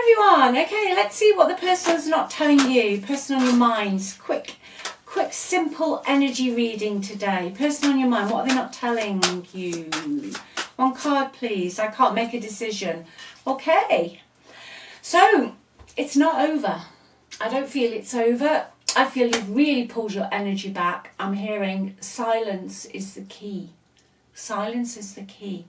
everyone. Okay, let's see what the person's not telling you. Person on your minds. Quick, simple energy reading today. Person on your mind, what are they not telling you? One card, please. I can't make a decision. Okay. So, it's not over. I don't feel it's over. I feel you've really pulled your energy back. I'm hearing silence is the key. Silence is the key.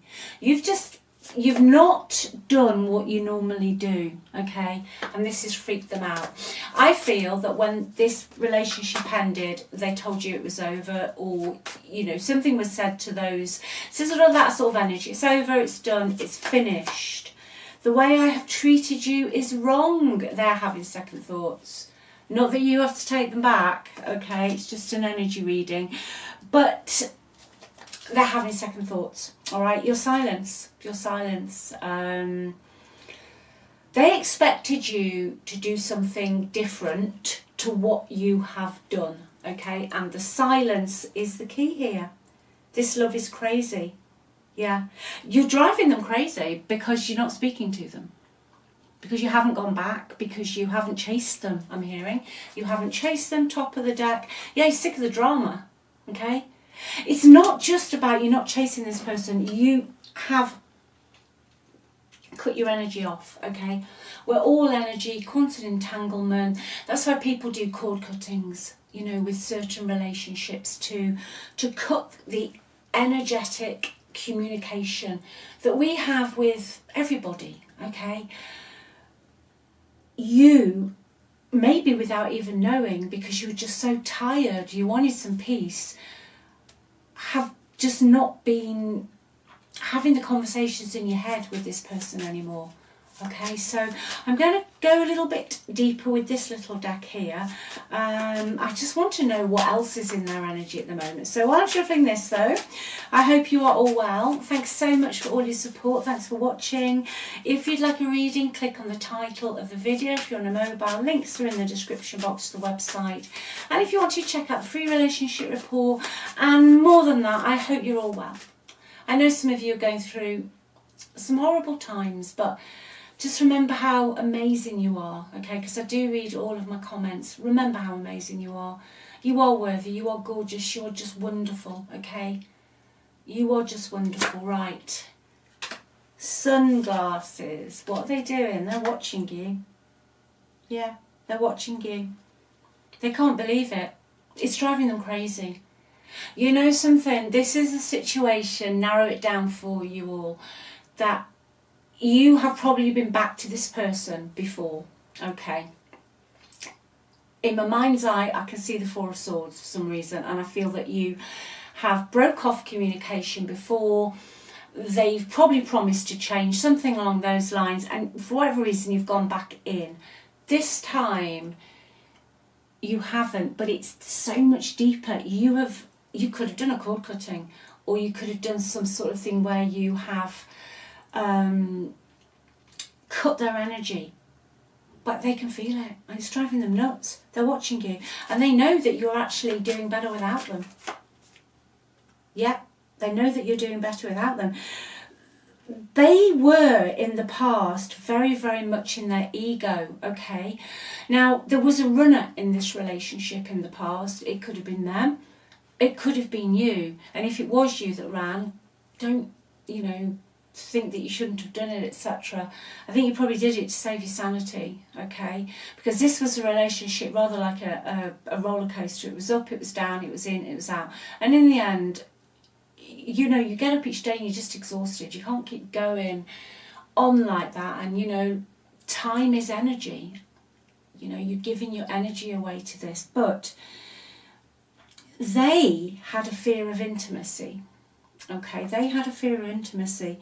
You've not done what you normally do, okay? And this has freaked them out. I feel that when this relationship ended, they told you it was over, or, you know, something was said to those. So sort of that sort of energy. It's over, it's done, it's finished. The way I have treated you is wrong. They're having second thoughts. Not that you have to take them back, okay? It's just an energy reading. But they're having second thoughts, all right? Your silence. They expected you to do something different to what you have done, okay? And the silence is the key here. This love is crazy, yeah. You're driving them crazy because you're not speaking to them. Because you haven't gone back, because you haven't chased them, I'm hearing. You haven't chased them, top of the deck. Yeah, you're sick of the drama, okay? It's not just about you not chasing this person. You have cut your energy off, okay? We're all energy, quantum entanglement. That's why people do cord cuttings, you know, with certain relationships to cut the energetic communication that we have with everybody, okay? You, maybe without even knowing, because you were just so tired, you wanted some peace, have just not been having the conversations in your head with this person anymore. Okay, so I'm going to go a little bit deeper with this little deck here. I just want to know what else is in their energy at the moment. So while I'm shuffling this though, I hope you are all well. Thanks so much for all your support. Thanks for watching. If you'd like a reading, click on the title of the video. If you're on a mobile, links are in the description box to the website. And if you want to check out the free relationship report, and more than that, I hope you're all well. I know some of you are going through some horrible times, but just remember how amazing you are, okay? Because I do read all of my comments. Remember how amazing you are. You are worthy. You are gorgeous. You're just wonderful, okay? You are just wonderful, right? Sunglasses. What are they doing? They're watching you. Yeah, they're watching you. They can't believe it. It's driving them crazy. You know something? This is a situation, narrow it down for you all, that you have probably been back to this person before, okay? In my mind's eye, I can see the Four of Swords for some reason, and I feel that you have broke off communication before. They've probably promised to change, something along those lines, and for whatever reason you've gone back in. This time you haven't, but it's so much deeper. You could have done a cord cutting, or you could have done some sort of thing where you have cut their energy, but they can feel it, and it's driving them nuts. They're watching you, and they know that you're actually doing better without them. Yeah, they know that you're doing better without them. They were in the past very, very much in their ego, okay? Now, there was a runner in this relationship in the past. It could have been them, it could have been you, and if it was you that ran, don't, you know, think that you shouldn't have done it, etc. I think you probably did it to save your sanity, okay? Because this was a relationship rather like a roller coaster. It was up, it was down, it was in, it was out. And in the end, you know, you get up each day and you're just exhausted. You can't keep going on like that. And, you know, time is energy. You know, you're giving your energy away to this. But they had a fear of intimacy. Okay, they had a fear of intimacy.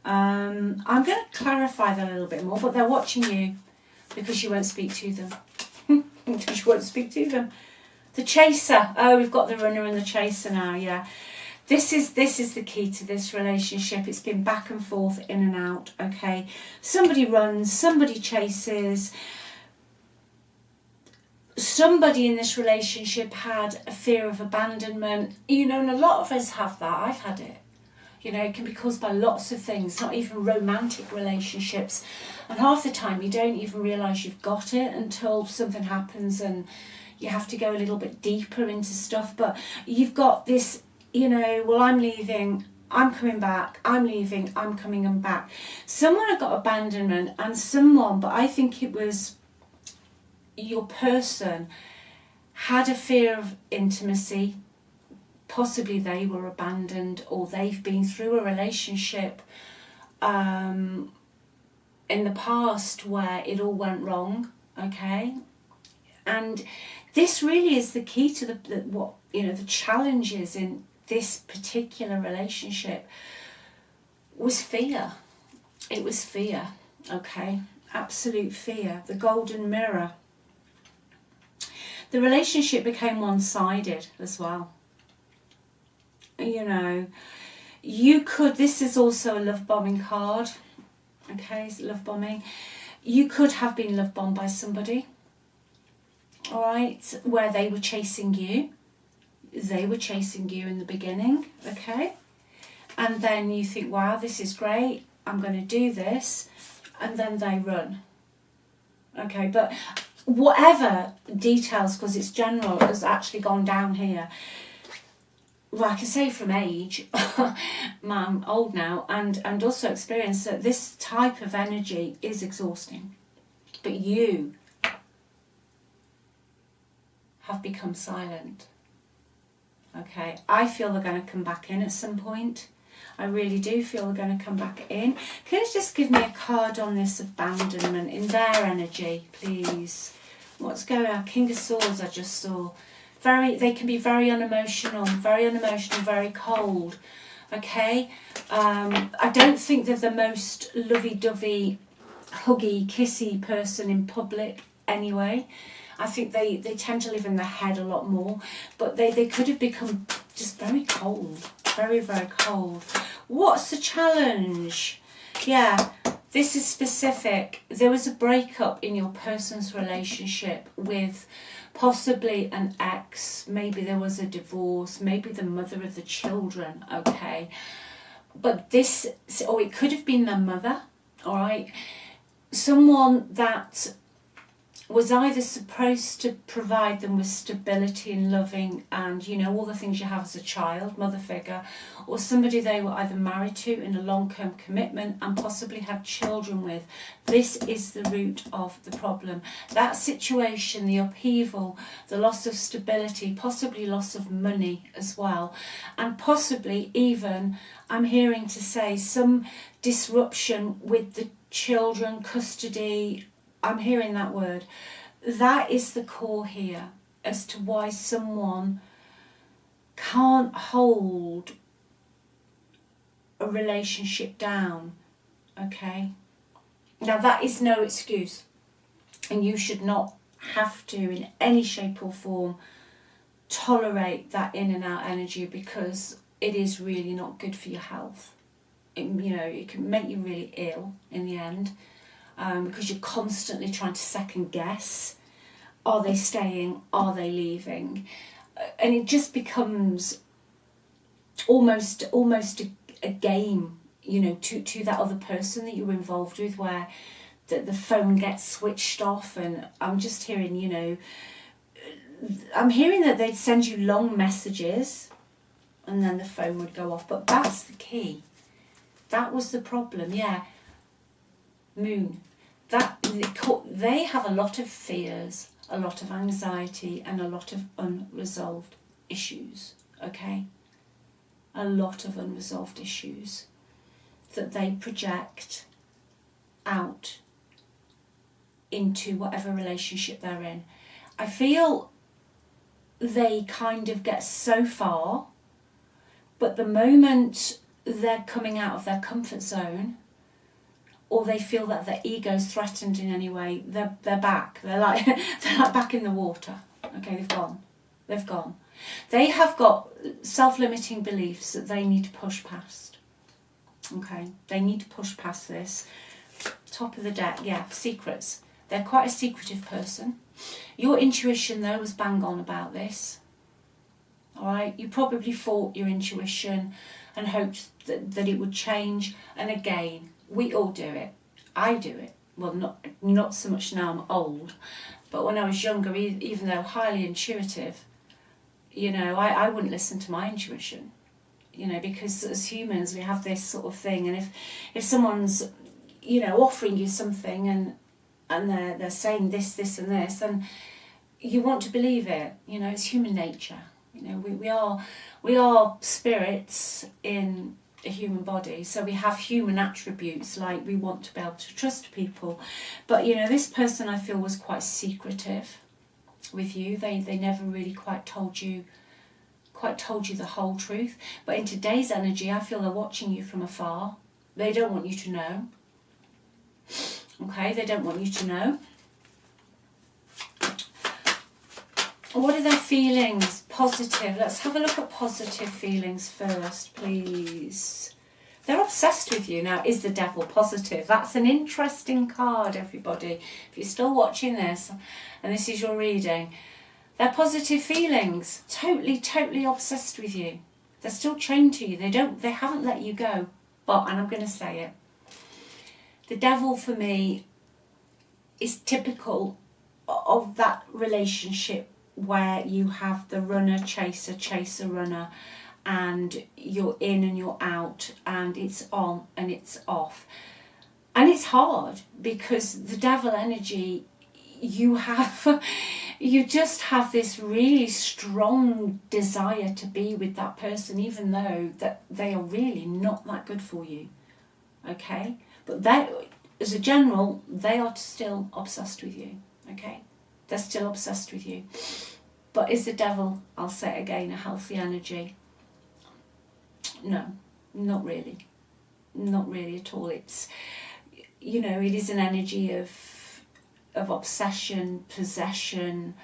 I'm going to clarify that a little bit more, but they're watching you because you won't speak to them. Because you won't speak to them. The chaser. Oh, we've got the runner and the chaser now, yeah. This is the key to this relationship. It's been back and forth, in and out, okay? Somebody runs, somebody chases. Somebody in this relationship had a fear of abandonment. You know, and a lot of us have that. I've had it. You know, it can be caused by lots of things, not even romantic relationships. And half the time you don't even realise you've got it until something happens and you have to go a little bit deeper into stuff. But you've got this, you know, well, I'm leaving, I'm coming back, I'm leaving, I'm coming and back. Someone had got abandonment and someone, but I think it was your person, had a fear of intimacy. Possibly they were abandoned, or they've been through a relationship in the past where it all went wrong, okay? And this really is the key to the challenges in this particular relationship was fear. It was fear, okay? Absolute fear, the golden mirror. The relationship became one-sided as well. You know, this is also a love bombing card, okay, it's love bombing. You could have been love bombed by somebody, all right, where they were chasing you. They were chasing you in the beginning, okay? And then you think, wow, this is great, I'm going to do this, and then they run. Okay, but whatever details, because it's general, has actually gone down here. Like I say, from age, I'm old now, and also experience that this type of energy is exhausting. But you have become silent. Okay, I feel they're going to come back in at some point. I really do feel they're going to come back in. Can you just give me a card on this abandonment in their energy, please? What's going on? King of Swords I just saw. They can be very unemotional, very cold. Okay? I don't think they're the most lovey-dovey, huggy, kissy person in public anyway. I think they tend to live in their head a lot more. But they could have become just very cold. Very, very cold. What's the challenge? Yeah, this is specific. There was a breakup in your person's relationship with possibly an ex. Maybe there was a divorce. Maybe the mother of the children. Okay. But it could have been their mother. All right. Someone that was either supposed to provide them with stability and loving and, you know, all the things you have as a child, mother figure, or somebody they were either married to in a long-term commitment and possibly had children with. This is the root of the problem. That situation, the upheaval, the loss of stability, possibly loss of money as well, and possibly even, I'm hearing to say, some disruption with the children, custody. I'm hearing that word. That is the core here as to why someone can't hold a relationship down, okay? Now that is no excuse, and you should not have to in any shape or form tolerate that in and out energy, because it is really not good for your health. It can make you really ill in the end. Because you're constantly trying to second guess, are they staying, are they leaving, and it just becomes almost a game, to that other person that you're involved with, where the phone gets switched off. And I'm just hearing, I'm hearing that they'd send you long messages and then the phone would go off. But that's the key. That was the problem. Yeah. Moon. They have a lot of fears, a lot of anxiety, and a lot of unresolved issues, okay? A lot of unresolved issues that they project out into whatever relationship they're in. I feel they kind of get so far, but the moment they're coming out of their comfort zone, or they feel that their ego's threatened in any way, they're back. They're like back in the water. Okay, they've gone. They have got self-limiting beliefs that they need to push past. Okay, they need to push past this. Top of the deck, yeah, secrets. They're quite a secretive person. Your intuition, though, was bang on about this. All right, you probably fought your intuition and hoped that it would change. And again, we all do it. I do it. Well, not so much now, I'm old, but when I was younger, even though highly intuitive, you know, I wouldn't listen to my intuition, you know, because as humans we have this sort of thing, and if someone's, you know, offering you something and they're saying this and this, then you want to believe it. You know, it's human nature. You know, we are spirits in a human body, so we have human attributes, like we want to be able to trust people. But you know, this person I feel was quite secretive with you. They never really quite told you the whole truth. But in today's energy, I feel they're watching you from afar. They don't want you to know. Okay, they don't want you to know. What are their feelings? Positive. Let's have a look at positive feelings first, please. They're obsessed with you. Now, is the devil positive? That's an interesting card, everybody. If you're still watching this, and this is your reading, they're positive feelings. Totally obsessed with you. They're still chained to you. They haven't let you go. But, and I'm going to say it, the devil for me is typical of that relationship where you have the runner, chaser, runner, and you're in and you're out, and it's on and it's off. And it's hard because the devil energy, you just have this really strong desire to be with that person, even though that they are really not that good for you. Okay? But they, as a general, they are still obsessed with you. Okay? They're still obsessed with you. But is the devil, I'll say it again, a healthy energy? No, not really. Not really at all. It's, you know, it is an energy of obsession, possession,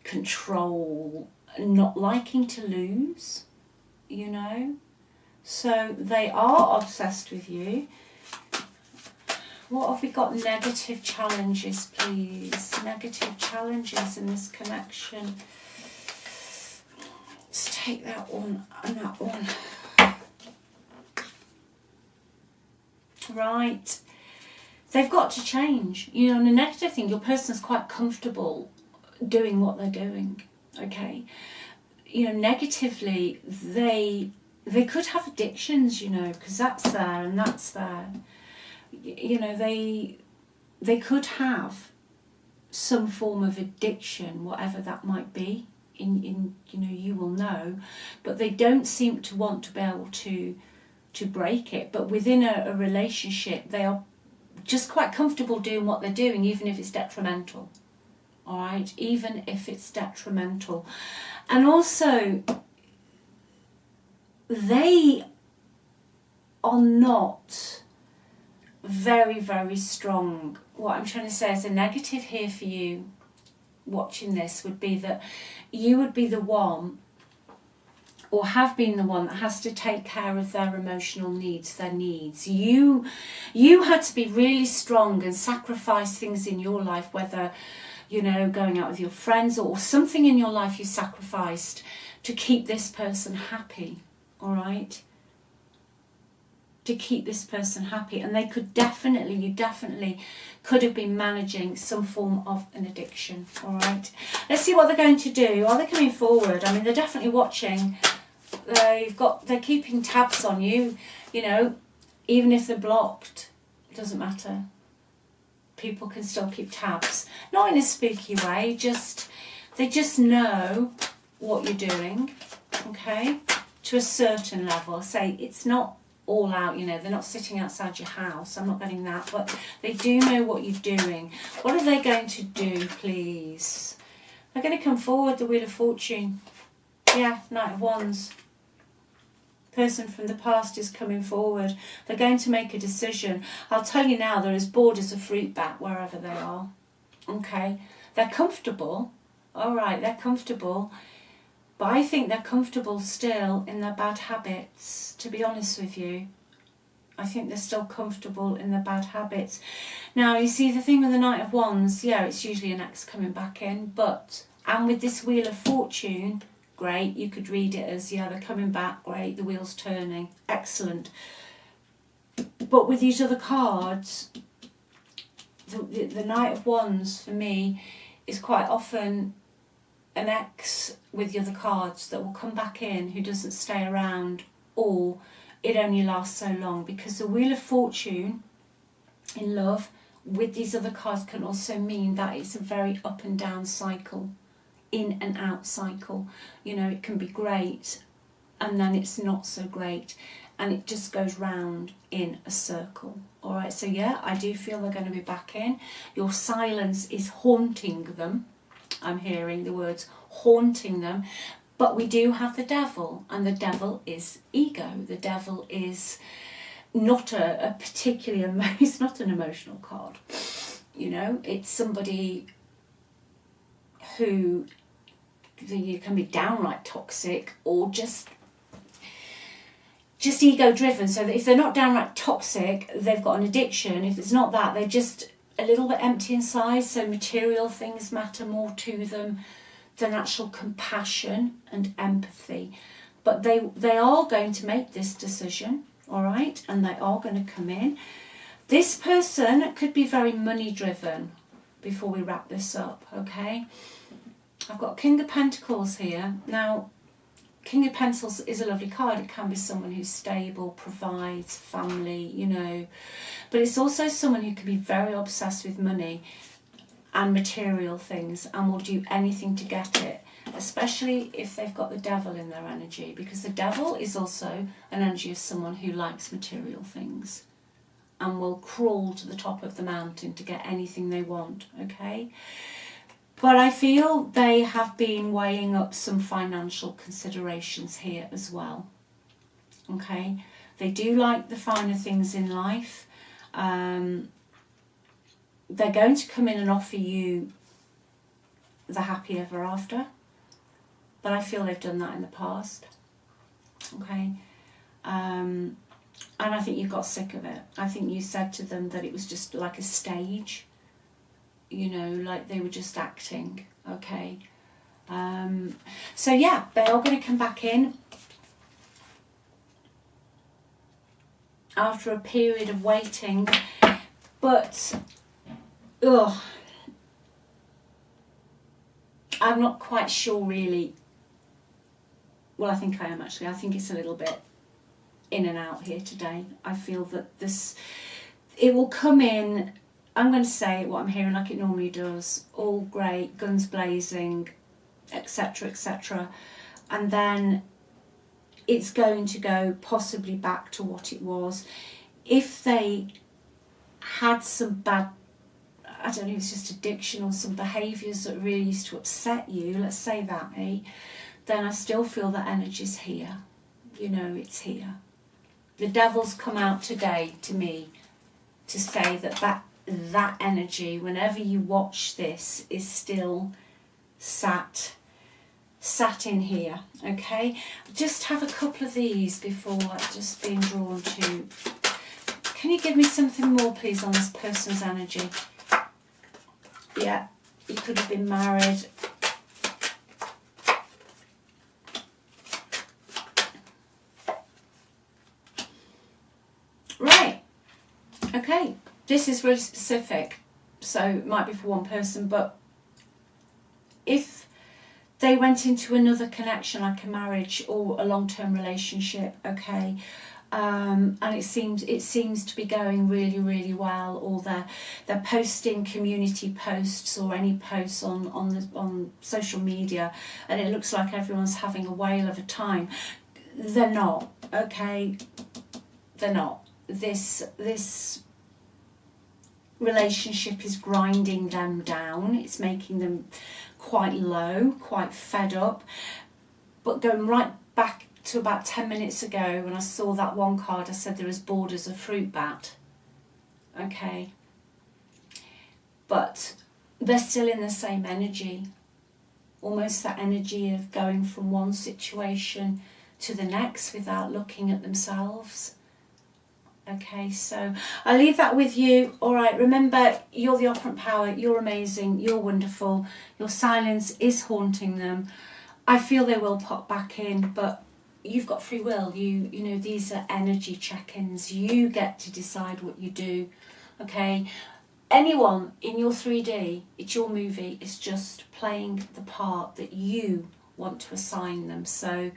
control, not liking to lose, you know. So they are obsessed with you. What have we got? Negative challenges, please. Negative challenges in this connection. Let's take that one and that one. Right. They've got to change. You know, and the negative thing, your person's quite comfortable doing what they're doing. Okay. You know, negatively, they could have addictions, you know, because that's there and that's there. You know, they could have some form of addiction, whatever that might be. In you know, you will know, but they don't seem to want to be able to break it. But within a relationship, they are just quite comfortable doing what they're doing, even if it's detrimental. All right, even if it's detrimental. And also, they are not very, very strong. What I'm trying to say is a negative here for you watching this would be that you would be the one, or have been the one, that has to take care of their emotional needs, their needs. You had to be really strong and sacrifice things in your life, whether, you know, going out with your friends or something in your life you sacrificed to keep this person happy, all right? To keep this person happy. And they could definitely, you definitely could have been managing some form of an addiction, all right? Let's see what they're going to do. Are they coming forward? I mean, they're definitely watching. They're keeping tabs on you, you know, even if they're blocked, it doesn't matter. People can still keep tabs. Not in a spooky way, they just know what you're doing, okay? To a certain level. Say it's not all out, you know, they're not sitting outside your house, I'm not getting that, but they do know what you're doing. What are they going to do, please? They're going to come forward, the Wheel of Fortune. Yeah, Knight of Wands. Person from the past is coming forward. They're going to make a decision. I'll tell you now, they're as bored as a fruit bat wherever they are. Okay, they're comfortable. All right, they're comfortable. But I think they're comfortable still in their bad habits, to be honest with you. I think they're still comfortable in their bad habits. Now, you see, the thing with the Knight of Wands, yeah, it's usually an ex coming back in, but, and with this Wheel of Fortune, great. You could read it as, yeah, they're coming back, great, the wheel's turning, excellent. But with these other cards, the Knight of Wands for me is quite often an ex with the other cards that will come back in, who doesn't stay around, or it only lasts so long. Because the Wheel of Fortune in love with these other cards can also mean that it's a very up and down cycle, in and out cycle. You know, it can be great and then it's not so great, and it just goes round in a circle. All right, so yeah, I do feel they're going to be back in. Your silence is haunting them. I'm hearing the words haunting them. But we do have the devil, and the devil is ego. The devil is not a particularly, it's not an emotional card. You know, it's somebody who you can be downright toxic, or just ego driven. So that if they're not downright toxic, they've got an addiction. If it's not that, they're just a little bit empty inside. So material things matter more to them than actual compassion and empathy. But they are going to make this decision, all right, and they are going to come in. This person could be very money driven. Before we wrap this up, okay, I've got King of Pentacles here. Now, King of Pentacles is a lovely card. It can be someone who's stable, provides, family, you know. But it's also someone who can be very obsessed with money and material things and will do anything to get it, especially if they've got the devil in their energy, because the devil is also an energy of someone who likes material things and will crawl to the top of the mountain to get anything they want, okay? But I feel they have been weighing up some financial considerations here as well. Okay, they do like the finer things in life. They're going to come in and offer you the happy ever after. But I feel they've done that in the past. Okay. And I think you got sick of it. I think you said to them that it was just like a stage. You know, like they were just acting, okay? So yeah, they are going to come back in after a period of waiting, but I'm not quite sure really. Well, I think I am actually. I think it's a little bit in and out here today. I feel that it will come in. I'm going to say what I'm hearing like it normally does. All great, guns blazing, etc., etc. And then it's going to go possibly back to what it was. If they had some bad, I don't know, it's just addiction or some behaviours that really used to upset you, let's say that, then I still feel that energy's here. You know, it's here. The devil's come out today to me to say that energy, whenever you watch this, is still sat in here, okay? Just have a couple of these before just being drawn to. Can you give me something more, please, on this person's energy? Yeah, you could have been married. Right, okay. This is really specific, so it might be for one person, but if they went into another connection, like a marriage or a long-term relationship, okay, and it seems to be going really, really well, or they're posting community posts or any posts on social media, and it looks like everyone's having a whale of a time. They're not, okay? They're not. This relationship is grinding them down. It's making them quite low, quite fed up. But going right back to about 10 minutes ago when I saw that one card, I said they're as bored as a fruit bat. Okay. But they're still in the same energy. Almost that energy of going from one situation to the next without looking at themselves. Okay, so I'll leave that with you. All right, remember, you're the operant power. You're amazing. You're wonderful. Your silence is haunting them. I feel they will pop back in, but you've got free will. You know, these are energy check-ins. You get to decide what you do, okay? Anyone in your 3D, it's your movie, it's just playing the part that you want to assign them. So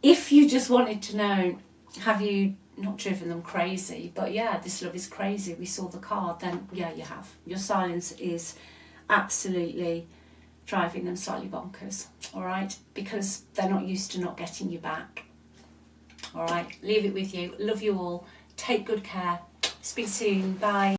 if you just wanted to know, have you not driven them crazy, but yeah, this love is crazy, we saw the card, then yeah, you have. Your silence is absolutely driving them slightly bonkers, all right? Because they're not used to not getting you back. All right, leave it with you. Love you all. Take good care. Speak soon. Bye.